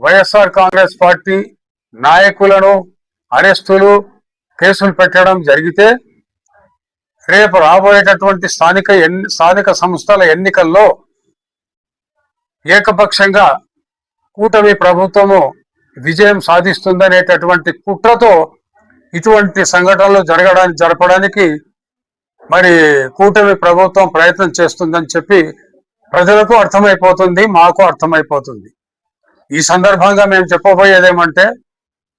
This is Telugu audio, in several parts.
వైఎస్ఆర్ కాంగ్రెస్ పార్టీ నాయకులను అరెస్టులు కేసులు పెట్టడం జరిగితే రేపు రాబోయేటటువంటి స్థానిక సంస్థల ఎన్నికల్లో ఏకపక్షంగా కూటమి ప్రభుత్వము విజయం సాధిస్తుందనేటటువంటి కుట్రతో ఇటువంటి సంఘటనలు జరపడానికి మరి కూటమి ప్రభుత్వం ప్రయత్నం చేస్తుందని చెప్పి ప్రజలకు అర్థమైపోతుంది, మాకు అర్థమైపోతుంది. ఈ సందర్భంగా మేము చెప్పబోయేదేమంటే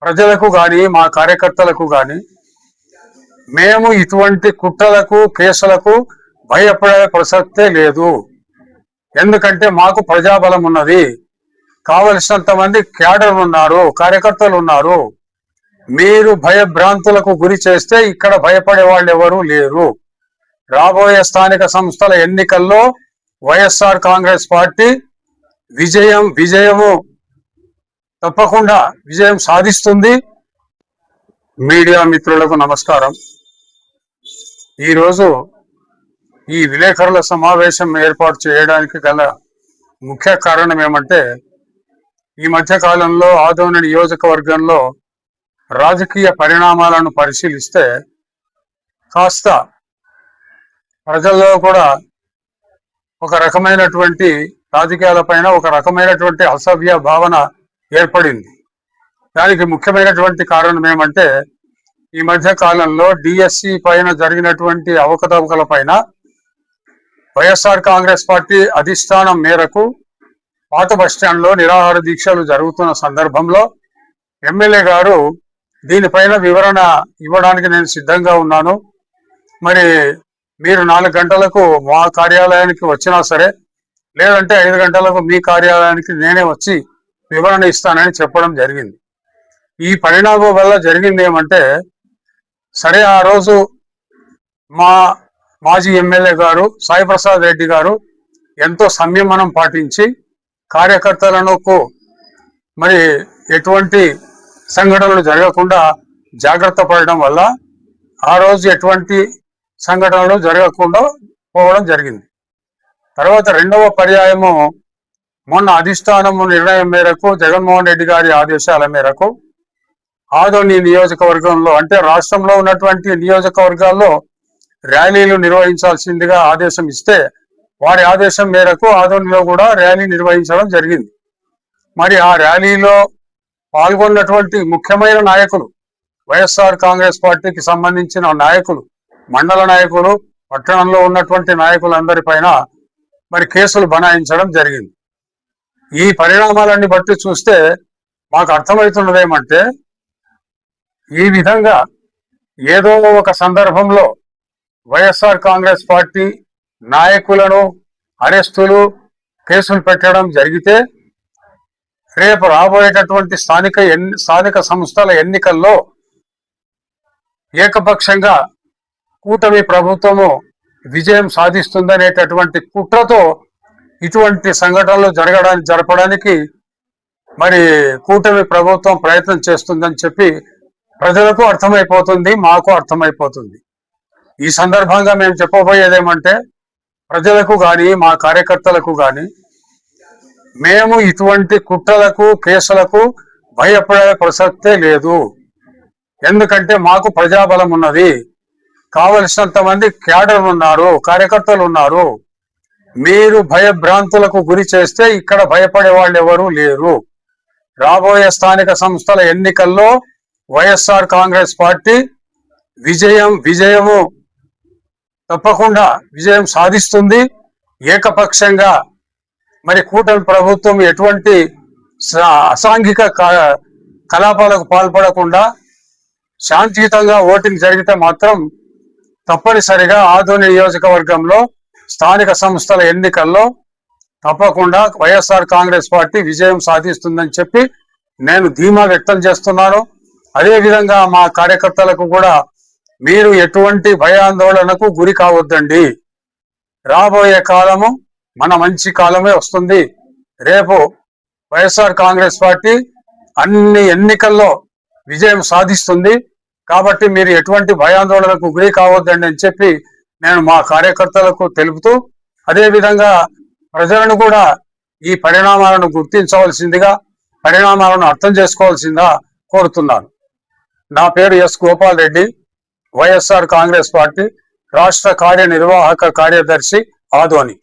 ప్రజలకు కానీ మా కార్యకర్తలకు కానీ మేము ఇటువంటి కుట్రలకు కేసులకు భయపడే ప్రసక్తే లేదు. ఎందుకంటే మాకు ప్రజాబలం ఉన్నది, కావలసినంత మంది క్యాడర్ ఉన్నారు, కార్యకర్తలు ఉన్నారు. మీరు భయభ్రాంతులకు గురి చేస్తే ఇక్కడ భయపడే వాళ్ళు ఎవరూ లేరు. రాబోయే స్థానిక సంస్థల ఎన్నికల్లో వైఎస్ఆర్ కాంగ్రెస్ పార్టీ విజయము తప్పకుండా విజయం సాధిస్తుంది. మీడియా మిత్రులకు నమస్కారం. ఈరోజు ఈ విలేకరుల సమావేశం ఏర్పాటు చేయడానికి గల ముఖ్య కారణం ఏమంటే ఈ మధ్య కాలంలో ఆదోని నియోజకవర్గంలో రాజకీయ పరిణామాలను పరిశీలిస్తే కాస్త ప్రజల్లో కూడా ఒక రకమైనటువంటి రాజకీయాలపైన ఒక రకమైనటువంటి అసభ్య భావన ఏర్పడింది. దానికి ముఖ్యమైనటువంటి కారణం ఏమంటే ఈ మధ్య కాలంలో డిఎస్సి పైన జరిగినటువంటి అవకతవకల పైన వైఎస్ఆర్ కాంగ్రెస్ పార్టీ అధిష్టానం మేరకు పాత బస్టాండ్లో నిరాహార దీక్షలు జరుగుతున్న సందర్భంలో ఎమ్మెల్యే గారు దీనిపైన వివరణ ఇవ్వడానికి నేను సిద్ధంగా ఉన్నాను, మరి మీరు 4 గంటలకు మా కార్యాలయానికి వచ్చినా సరే లేదంటే 5 గంటలకు మీ కార్యాలయానికి నేనే వచ్చి వివరణ ఇస్తానని చెప్పడం జరిగింది. ఈ పరిణామం వల్ల జరిగింది ఏమంటే సరే ఆ రోజు మా మాజీ ఎమ్మెల్యే గారు సాయి ప్రసాద్ రెడ్డి గారు ఎంతో సంయమనం పాటించి కార్యకర్తలను మరి ఎటువంటి సంఘటనలు జరగకుండా జాగ్రత్త పడడం వల్ల ఆ రోజు ఎటువంటి సంఘటనలు జరగకుండా పోవడం జరిగింది. తర్వాత రెండవ పర్యాయము మొన్న అధిష్టానము నిర్ణయం మేరకు జగన్మోహన్ రెడ్డి గారి ఆదేశాల మేరకు ఆదోని నియోజకవర్గంలో అంటే రాష్ట్రంలో ఉన్నటువంటి నియోజకవర్గాల్లో ర్యాలీలు నిర్వహించాల్సిందిగా ఆదేశం ఇస్తే వారి ఆదేశం మేరకు ఆదోనిలో కూడా ర్యాలీ నిర్వహించడం జరిగింది. మరి ఆ ర్యాలీలో పాల్గొన్నటువంటి ముఖ్యమైన నాయకులు వైఎస్ఆర్ కాంగ్రెస్ పార్టీకి సంబంధించిన నాయకులు, మండల నాయకులు, పట్టణంలో ఉన్నటువంటి నాయకులందరిపైన మరి కేసులు బనాయించడం జరిగింది. ఈ పరిణామాలన్నీ బట్టి చూస్తే మాకు అర్థమవుతున్నది ఏమంటే ఈ విధంగా ఏదో ఒక సందర్భంలో వైఎస్ఆర్ కాంగ్రెస్ పార్టీ నాయకులను అరెస్టులు కేసులు పెట్టడం జరిగితే రేపు రాబోయేటటువంటి స్థానిక సంస్థల ఎన్నికల్లో ఏకపక్షంగా కూటమి ప్రభుత్వము విజయం సాధిస్తుందనేటటువంటి కుట్రతో ఇటువంటి సంఘటనలు జరపడానికి మరి కూటమి ప్రభుత్వం ప్రయత్నం చేస్తుందని చెప్పి ప్రజలకు అర్థమైపోతుంది, మాకు అర్థమైపోతుంది. ఈ సందర్భంగా మేము చెప్పబోయేదేమంటే ప్రజలకు కానీ మా కార్యకర్తలకు కానీ మేము ఇటువంటి కుట్రలకు కేసులకు భయపడే ప్రసక్తే లేదు. ఎందుకంటే మాకు ప్రజాబలం ఉన్నది, కావలసినంత మంది క్యాడర్ ఉన్నారు, కార్యకర్తలు ఉన్నారు. మీరు భయభ్రాంతులకు గురి చేస్తే ఇక్కడ భయపడే వాళ్ళు ఎవరూ లేరు. రాబోయే స్థానిక సంస్థల ఎన్నికల్లో వైఎస్ఆర్ కాంగ్రెస్ పార్టీ విజయము తప్పకుండా విజయం సాధిస్తుంది. ఏకపక్షంగా మరి కూటమి ప్రభుత్వం ఎటువంటి అసాంఘిక కలాపాలకు పాల్పడకుండా శాంతియుతంగా ఓటింగ్ జరిగితే మాత్రం తప్పనిసరిగా ఆదోని నియోజకవర్గంలో స్థానిక సంస్థల ఎన్నికల్లో తప్పకుండా వైఎస్ఆర్ కాంగ్రెస్ పార్టీ విజయం సాధిస్తుందని చెప్పి నేను ధీమా వ్యక్తం చేస్తున్నాను. అదేవిధంగా మా కార్యకర్తలకు కూడా మీరు ఎటువంటి భయాందోళనకు గురి కావద్దండి. రాబోయే కాలము మన మంచి కాలమే వస్తుంది. రేపు వైఎస్ఆర్ కాంగ్రెస్ పార్టీ అన్ని ఎన్నికల్లో విజయం సాధిస్తుంది. కాబట్టి మీరు ఎటువంటి భయాందోళనకు గురి కావద్దండి అని చెప్పి నేను మా కార్యకర్తలకు తెలుపుతూ అదేవిధంగా ప్రజలను కూడా ఈ పరిణామాలను గుర్తించవలసిందిగా పరిణామాలను అర్థం చేసుకోవాల్సిందా కోరుతున్నాను. నా పేరు ఎస్ గోపాల్ రెడ్డి, వైఎస్ఆర్ కాంగ్రెస్ పార్టీ రాష్ట్ర కార్యనిర్వాహక కార్యదర్శి, ఆదోని.